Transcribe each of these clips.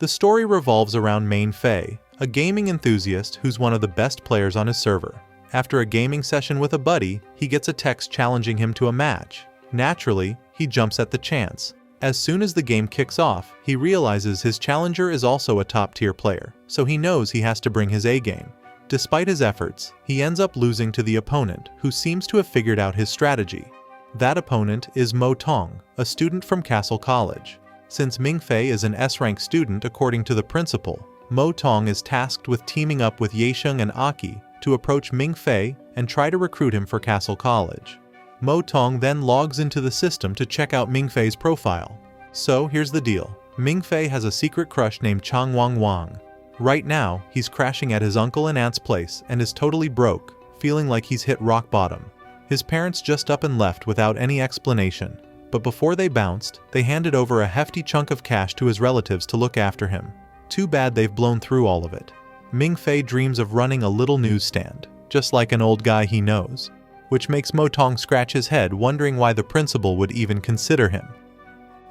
The story revolves around Main Fei, a gaming enthusiast who's one of the best players on his server. After a gaming session with a buddy, he gets a text challenging him to a match. Naturally, he jumps at the chance. As soon as the game kicks off, he realizes his challenger is also a top-tier player, so he knows he has to bring his A-game. Despite his efforts, he ends up losing to the opponent, who seems to have figured out his strategy. That opponent is Mo Tong, a student from Castle College. Since Ming Fei is an S-rank student according to the principal, Mo Tong is tasked with teaming up with Yesheng and Aki to approach Ming Fei and try to recruit him for Castle College. Mo Tong then logs into the system to check out Ming Fei's profile. So here's the deal. Ming Fei has a secret crush named Chang Wang. Right now, he's crashing at his uncle and aunt's place and is totally broke, feeling like he's hit rock bottom. His parents just up and left without any explanation, but before they bounced, they handed over a hefty chunk of cash to his relatives to look after him. Too bad they've blown through all of it. Ming Fei dreams of running a little newsstand, just like an old guy he knows, which makes Mo Tong scratch his head wondering why the principal would even consider him.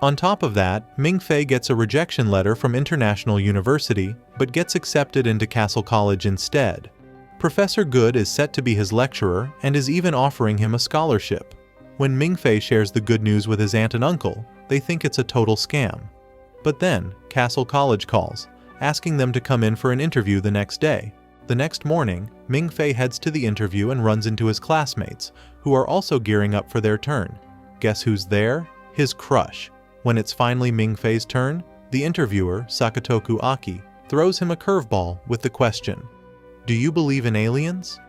On top of that, Ming Fei gets a rejection letter from International University, but gets accepted into Castle College instead. Professor Good is set to be his lecturer and is even offering him a scholarship. When Ming Fei shares the good news with his aunt and uncle, they think it's a total scam. But then, Castle College calls, asking them to come in for an interview the next day. The next morning, Ming Fei heads to the interview and runs into his classmates, who are also gearing up for their turn. Guess who's there? His crush. When it's finally Ming Fei's turn, the interviewer, Sakatoku Aki, throws him a curveball with the question, "Do you believe in aliens?"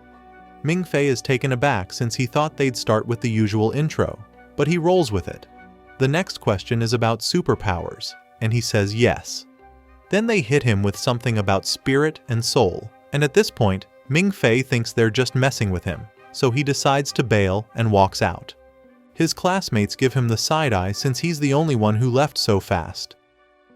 Ming Fei is taken aback since he thought they'd start with the usual intro, but he rolls with it. The next question is about superpowers, and he says yes. Then they hit him with something about spirit and soul, and at this point, Ming Fei thinks they're just messing with him, so he decides to bail and walks out. His classmates give him the side-eye since he's the only one who left so fast.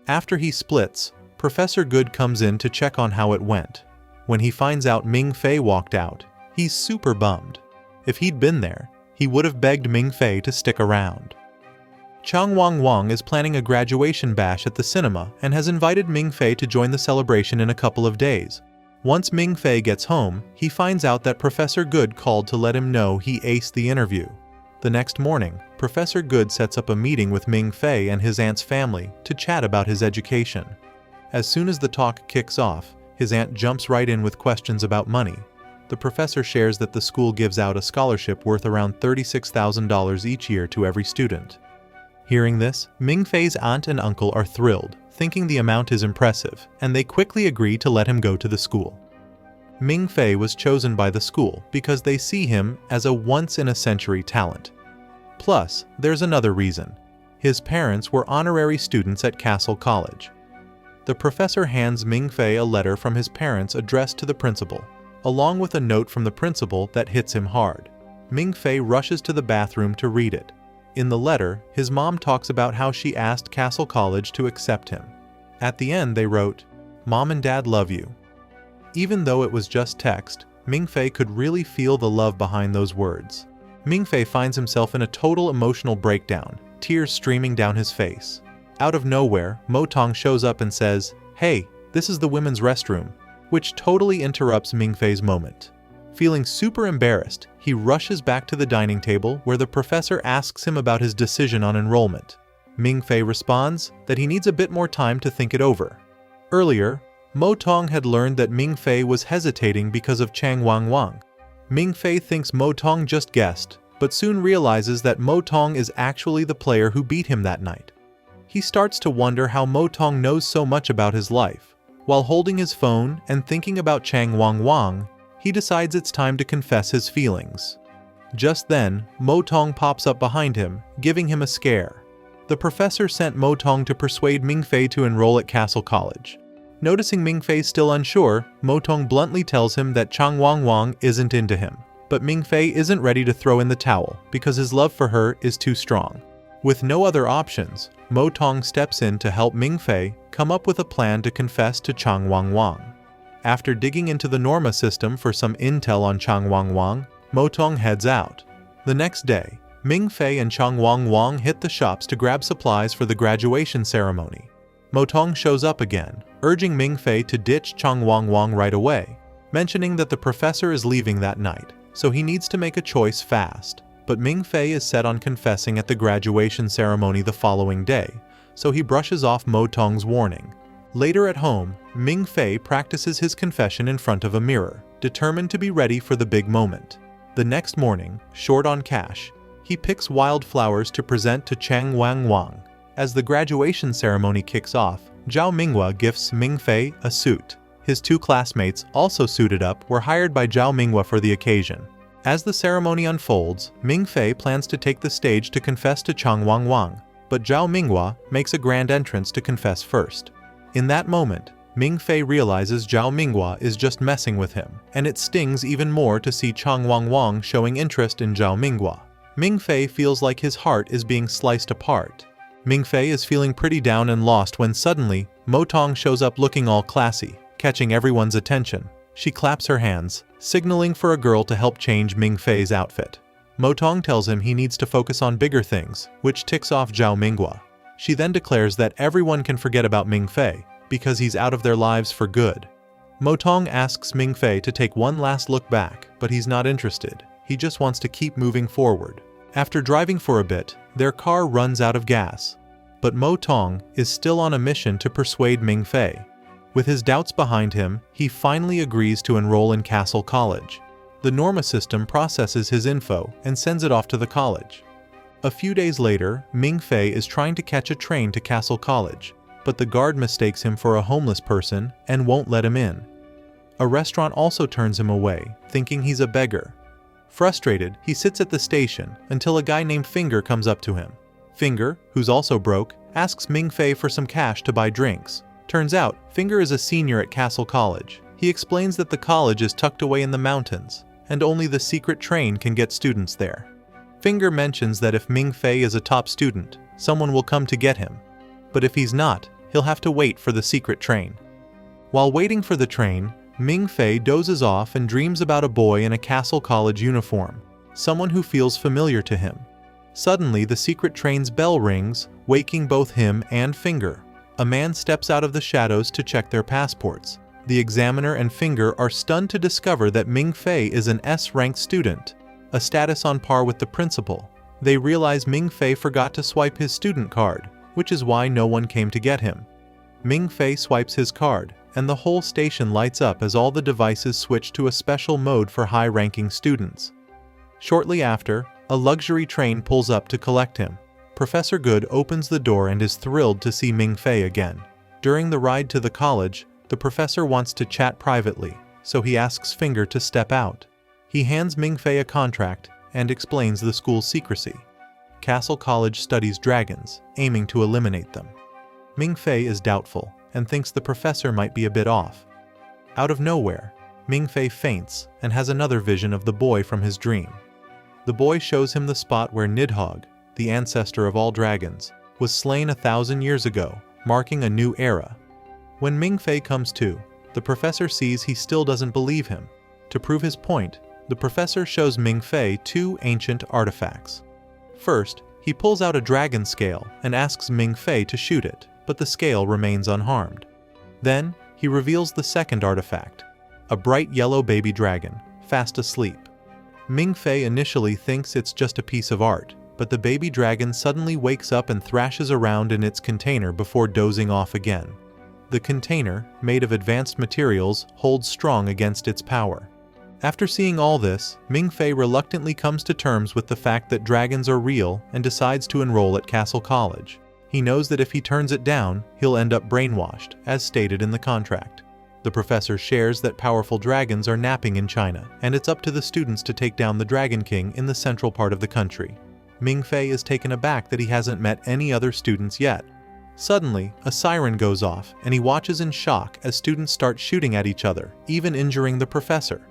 After he splits, Professor Good comes in to check on how it went. When he finds out Ming Fei walked out, he's super bummed. If he'd been there, he would have begged Ming Fei to stick around. Chang Wang is planning a graduation bash at the cinema and has invited Ming Fei to join the celebration in a couple of days. Once Ming Fei gets home, he finds out that Professor Good called to let him know he aced the interview. The next morning, Professor Good sets up a meeting with Ming Fei and his aunt's family to chat about his education. As soon as the talk kicks off, his aunt jumps right in with questions about money. The professor shares that the school gives out a scholarship worth around $36,000 each year to every student. Hearing this, Ming Fei's aunt and uncle are thrilled, thinking the amount is impressive, and they quickly agree to let him go to the school. Ming Fei was chosen by the school because they see him as a once-in-a-century talent. Plus, there's another reason. His parents were honorary students at Castle College. The professor hands Ming Fei a letter from his parents addressed to the principal, along with a note from the principal that hits him hard. Ming Fei rushes to the bathroom to read it. In the letter, his mom talks about how she asked Castle College to accept him. At the end, they wrote, "Mom and Dad love you." Even though it was just text, Ming Fei could really feel the love behind those words. Ming Fei finds himself in a total emotional breakdown, tears streaming down his face. Out of nowhere, Mo Tong shows up and says, "Hey, this is the women's restroom," which totally interrupts Ming Fei's moment. Feeling super embarrassed, he rushes back to the dining table where the professor asks him about his decision on enrollment. Ming Fei responds that he needs a bit more time to think it over. Earlier, Mo Tong had learned that Ming Fei was hesitating because of Chang Wang. Ming Fei thinks Mo Tong just guessed, but soon realizes that Mo Tong is actually the player who beat him that night. He starts to wonder how Mo Tong knows so much about his life. While holding his phone and thinking about Chang Wang, he decides it's time to confess his feelings. Just then, Mo Tong pops up behind him, giving him a scare. The professor sent Mo Tong to persuade Ming Fei to enroll at Castle College. Noticing Ming Fei still unsure, Mo Tong bluntly tells him that Chang Wang isn't into him. But Ming Fei isn't ready to throw in the towel because his love for her is too strong. With no other options, Mo Tong steps in to help Ming Fei come up with a plan to confess to Chang Wang. After digging into the Norma system for some intel on Chang Wang, Mo Tong heads out. The next day, Ming Fei and Chang Wang hit the shops to grab supplies for the graduation ceremony. Mo Tong shows up again, urging Ming Fei to ditch Chang Wang Wang right away, mentioning that the professor is leaving that night, so he needs to make a choice fast. But Ming Fei is set on confessing at the graduation ceremony the following day, so he brushes off Mo Tong's warning. Later at home, Ming Fei practices his confession in front of a mirror, determined to be ready for the big moment. The next morning, short on cash, he picks wildflowers to present to Chang Wang Wang. As the graduation ceremony kicks off, Zhao Minghua gifts Ming Fei a suit. His 2 classmates, also suited up, were hired by Zhao Minghua for the occasion. As the ceremony unfolds, Ming Fei plans to take the stage to confess to Chang Wang Wang, but Zhao Minghua makes a grand entrance to confess first. In that moment, Ming Fei realizes Zhao Minghua is just messing with him, and it stings even more to see Chang Wang Wang showing interest in Zhao Minghua. Ming Fei feels like his heart is being sliced apart. Ming Fei is feeling pretty down and lost when suddenly, Mo Tong shows up looking all classy, catching everyone's attention. She claps her hands, signaling for a girl to help change Ming Fei's outfit. Mo Tong tells him he needs to focus on bigger things, which ticks off Zhao Minghua. She then declares that everyone can forget about Ming Fei, because he's out of their lives for good. Mo Tong asks Ming Fei to take one last look back, but he's not interested. He just wants to keep moving forward. After driving for a bit, their car runs out of gas. But Mo Tong is still on a mission to persuade Ming Fei. With his doubts behind him, he finally agrees to enroll in Castle College. The Norma system processes his info and sends it off to the college. A few days later, Ming Fei is trying to catch a train to Castle College, but the guard mistakes him for a homeless person and won't let him in. A restaurant also turns him away, thinking he's a beggar. Frustrated, he sits at the station until a guy named Finger comes up to him. Finger, who's also broke, asks Ming Fei for some cash to buy drinks. Turns out, Finger is a senior at Castle College. He explains that the college is tucked away in the mountains, and only the secret train can get students there. Finger mentions that if Ming Fei is a top student, someone will come to get him. But if he's not, he'll have to wait for the secret train. While waiting for the train, Ming Fei dozes off and dreams about a boy in a Castle College uniform, someone who feels familiar to him. Suddenly, the secret train's bell rings, waking both him and Finger. A man steps out of the shadows to check their passports. The examiner and Finger are stunned to discover that Ming Fei is an S-ranked student, a status on par with the principal. They realize Ming Fei forgot to swipe his student card, which is why no one came to get him. Ming Fei swipes his card, and the whole station lights up as all the devices switch to a special mode for high-ranking students. Shortly after, a luxury train pulls up to collect him. Professor Good opens the door and is thrilled to see Ming Fei again. During the ride to the college, the professor wants to chat privately, so he asks Finger to step out. He hands Ming Fei a contract and explains the school's secrecy. Castle College studies dragons, aiming to eliminate them. Ming Fei is doubtful and thinks the professor might be a bit off. Out of nowhere, Ming Fei faints and has another vision of the boy from his dream. The boy shows him the spot where Nidhogg, the ancestor of all dragons, was slain 1,000 years ago, marking a new era. When Ming Fei comes to, the professor sees he still doesn't believe him. To prove his point, the professor shows Ming Fei 2 ancient artifacts. First, he pulls out a dragon scale and asks Ming Fei to shoot it, but the scale remains unharmed. Then, he reveals the second artifact, a bright yellow baby dragon, fast asleep. Ming Fei initially thinks it's just a piece of art, but the baby dragon suddenly wakes up and thrashes around in its container before dozing off again. The container, made of advanced materials, holds strong against its power. After seeing all this, Ming Fei reluctantly comes to terms with the fact that dragons are real and decides to enroll at Castle College. He knows that if he turns it down, he'll end up brainwashed, as stated in the contract. The professor shares that powerful dragons are napping in China, and it's up to the students to take down the Dragon King in the central part of the country. Ming Fei is taken aback that he hasn't met any other students yet. Suddenly, a siren goes off, and he watches in shock as students start shooting at each other, even injuring the professor.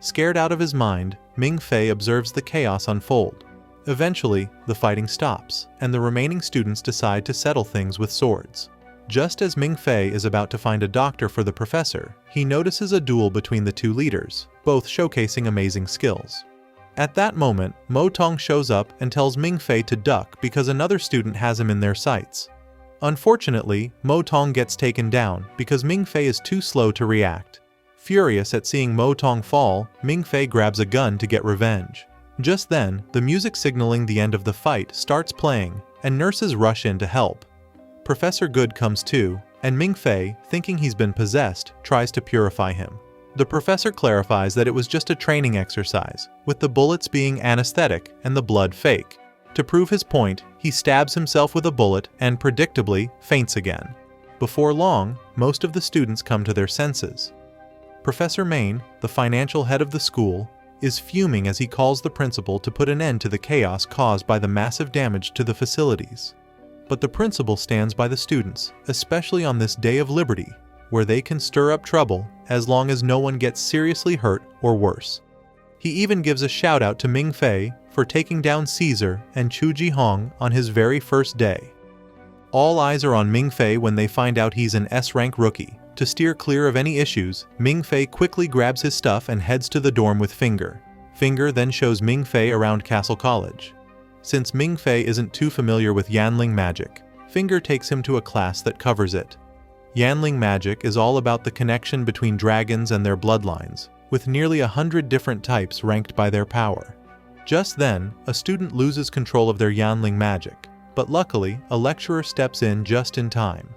Scared out of his mind, Ming Fei observes the chaos unfold. Eventually, the fighting stops, and the remaining students decide to settle things with swords. Just as Ming Fei is about to find a doctor for the professor, he notices a duel between the 2 leaders, both showcasing amazing skills. At that moment, Mo Tong shows up and tells Ming Fei to duck because another student has him in their sights. Unfortunately, Mo Tong gets taken down because Ming Fei is too slow to react. Furious at seeing Mo Tong fall, Ming Fei grabs a gun to get revenge. Just then, the music signaling the end of the fight starts playing, and nurses rush in to help. Professor Good comes too, and Ming Fei, thinking he's been possessed, tries to purify him. The professor clarifies that it was just a training exercise, with the bullets being anesthetic and the blood fake. To prove his point, he stabs himself with a bullet and, predictably, faints again. Before long, most of the students come to their senses. Professor Main, the financial head of the school, is fuming as he calls the principal to put an end to the chaos caused by the massive damage to the facilities. But the principal stands by the students, especially on this day of liberty, where they can stir up trouble as long as no one gets seriously hurt or worse. He even gives a shout out to Ming Fei for taking down Caesar and Chu Jihong on his very first day. All eyes are on Ming Fei when they find out he's an S-rank rookie. To steer clear of any issues, Ming Fei quickly grabs his stuff and heads to the dorm with Finger. Finger then shows Ming Fei around Castle College. Since Ming Fei isn't too familiar with Yanling magic, Finger takes him to a class that covers it. Yanling magic is all about the connection between dragons and their bloodlines, with nearly 100 different types ranked by their power. Just then, a student loses control of their Yanling magic, but luckily, a lecturer steps in just in time.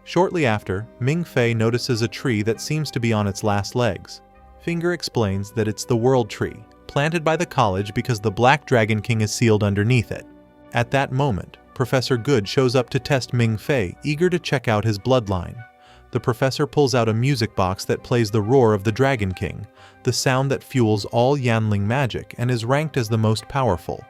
Shortly after, Ming Fei notices a tree that seems to be on its last legs. Finger explains that it's the World Tree, planted by the college because the Black Dragon King is sealed underneath it. At that moment, Professor Good shows up to test Ming Fei, eager to check out his bloodline. The professor pulls out a music box that plays the roar of the Dragon King, the sound that fuels all Yanling magic and is ranked as the most powerful.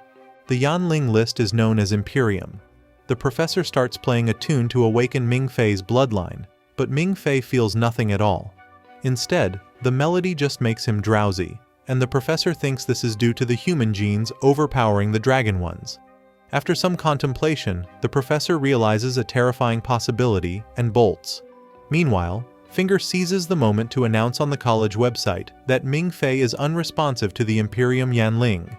The Yanling list is known as Imperium. The professor starts playing a tune to awaken Ming Fei's bloodline, but Ming Fei feels nothing at all. Instead, the melody just makes him drowsy, and the professor thinks this is due to the human genes overpowering the dragon ones. After some contemplation, the professor realizes a terrifying possibility and bolts. Meanwhile, Finger seizes the moment to announce on the college website that Ming Fei is unresponsive to the Imperium Yanling.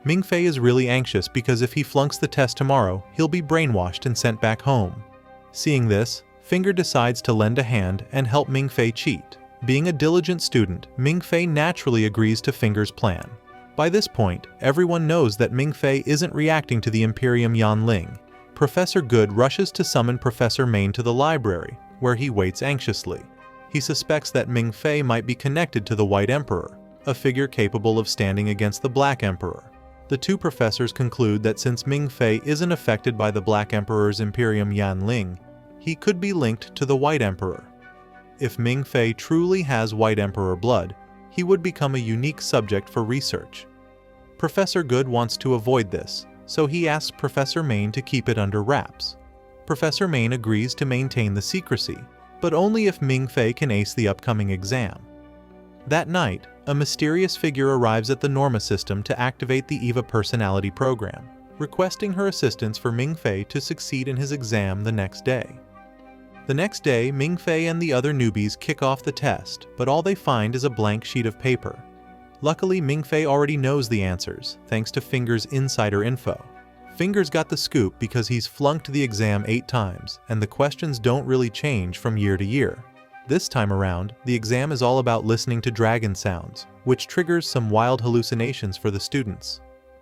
Ming Fei is really anxious because if he flunks the test tomorrow, he'll be brainwashed and sent back home. Seeing this, Finger decides to lend a hand and help Ming Fei cheat. Being a diligent student, Ming Fei naturally agrees to Finger's plan. By this point, everyone knows that Ming Fei isn't reacting to the Imperium Yanling. Professor Good rushes to summon Professor Main to the library, where he waits anxiously. He suspects that Ming Fei might be connected to the White Emperor, a figure capable of standing against the Black Emperor. The two professors conclude that since Ming Fei isn't affected by the Black Emperor's Imperium Yanling, he could be linked to the White Emperor. If Ming Fei truly has White Emperor blood, he would become a unique subject for research. Professor Good wants to avoid this, so he asks Professor Main to keep it under wraps. Professor Main agrees to maintain the secrecy, but only if Ming Fei can ace the upcoming exam. That night, a mysterious figure arrives at the Norma system to activate the EVA personality program, requesting her assistance for Ming Fei to succeed in his exam the next day. The next day, Ming Fei and the other newbies kick off the test, but all they find is a blank sheet of paper. Luckily, Ming Fei already knows the answers, thanks to Finger's insider info. Finger's got the scoop because he's flunked the exam 8 times, and the questions don't really change from year to year. This time around, the exam is all about listening to dragon sounds, which triggers some wild hallucinations for the students.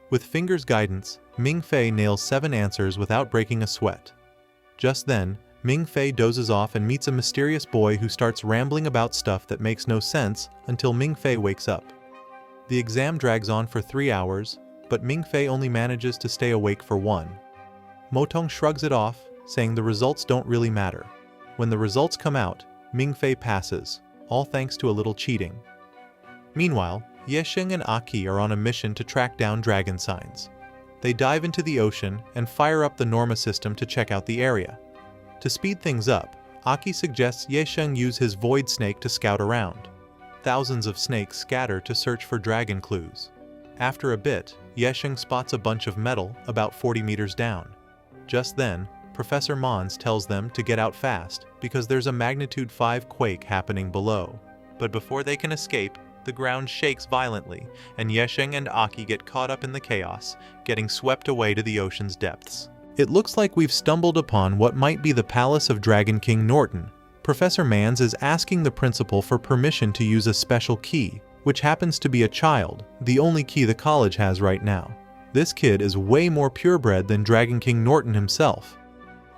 With Finger's guidance, Ming Fei nails 7 answers without breaking a sweat. Just then, Ming Fei dozes off and meets a mysterious boy who starts rambling about stuff that makes no sense until Ming Fei wakes up. The exam drags on for 3 hours, but Ming Fei only manages to stay awake for 1. Motong shrugs it off, saying the results don't really matter. When the results come out, Ming Fei passes, all thanks to a little cheating. Meanwhile, Yesheng and Aki are on a mission to track down dragon signs. They dive into the ocean and fire up the Norma system to check out the area. To speed things up, Aki suggests Yesheng use his void snake to scout around. Thousands of snakes scatter to search for dragon clues. After a bit, Yesheng spots a bunch of metal about 40 meters down. Just then, Professor Mons tells them to get out fast because there's a magnitude 5 quake happening below. But before they can escape, the ground shakes violently, and Yesheng and Aki get caught up in the chaos, getting swept away to the ocean's depths. It looks like we've stumbled upon what might be the palace of Dragon King Norton. Professor Mans is asking the principal for permission to use a special key, which happens to be a child, the only key the college has right now. This kid is way more purebred than Dragon King Norton himself.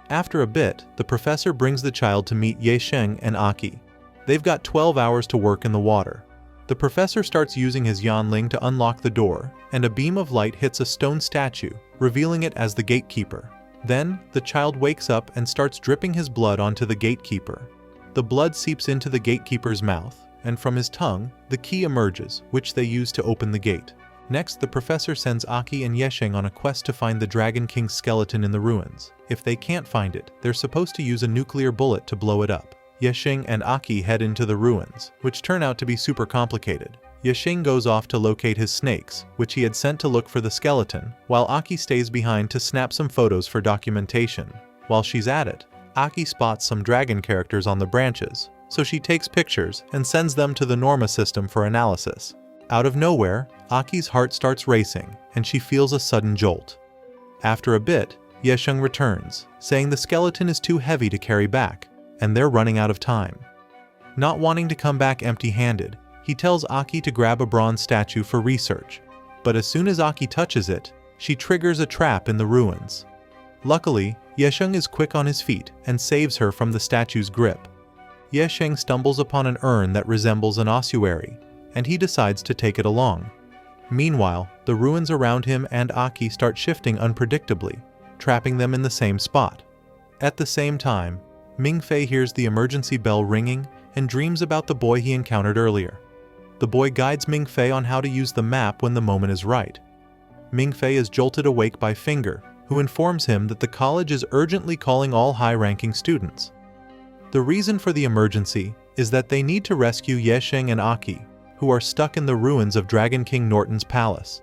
After a bit, the professor brings the child to meet Yesheng and Aki. They've got 12 hours to work in the water. The professor starts using his Yanling to unlock the door, and a beam of light hits a stone statue, revealing it as the gatekeeper. Then, the child wakes up and starts dripping his blood onto the gatekeeper. The blood seeps into the gatekeeper's mouth, and from his tongue, the key emerges, which they use to open the gate. Next, the professor sends Aki and Yesheng on a quest to find the Dragon King's skeleton in the ruins. If they can't find it, they're supposed to use a nuclear bullet to blow it up. Yesheng and Aki head into the ruins, which turn out to be super complicated. Yesheng goes off to locate his snakes, which he had sent to look for the skeleton, while Aki stays behind to snap some photos for documentation. While she's at it, Aki spots some dragon characters on the branches, so she takes pictures and sends them to the Norma system for analysis. Out of nowhere, Aki's heart starts racing, and she feels a sudden jolt. After a bit, Yesheng returns, saying the skeleton is too heavy to carry back, and they're running out of time. Not wanting to come back empty-handed, he tells Aki to grab a bronze statue for research, but as soon as Aki touches it, she triggers a trap in the ruins. Luckily, Yesheng is quick on his feet and saves her from the statue's grip. Yesheng stumbles upon an urn that resembles an ossuary, and he decides to take it along. Meanwhile, the ruins around him and Aki start shifting unpredictably, trapping them in the same spot. At the same time, Mingfei hears the emergency bell ringing and dreams about the boy he encountered earlier. The boy guides Mingfei on how to use the map when the moment is right. Mingfei is jolted awake by Finger, who informs him that the college is urgently calling all high-ranking students. The reason for the emergency is that they need to rescue Yesheng and Aki, who are stuck in the ruins of Dragon King Norton's palace.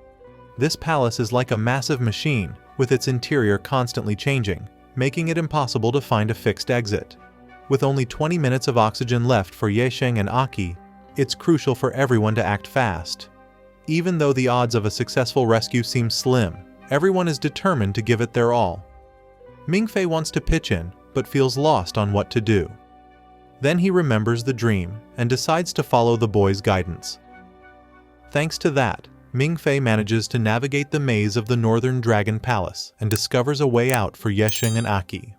This palace is like a massive machine, with its interior constantly changing, making it impossible to find a fixed exit. With only 20 minutes of oxygen left for Yesheng and Aki, it's crucial for everyone to act fast. Even though the odds of a successful rescue seem slim, everyone is determined to give it their all. Mingfei wants to pitch in, but feels lost on what to do. Then he remembers the dream and decides to follow the boy's guidance. Thanks to that, Mingfei manages to navigate the maze of the Northern Dragon Palace and discovers a way out for Yesheng and Aki.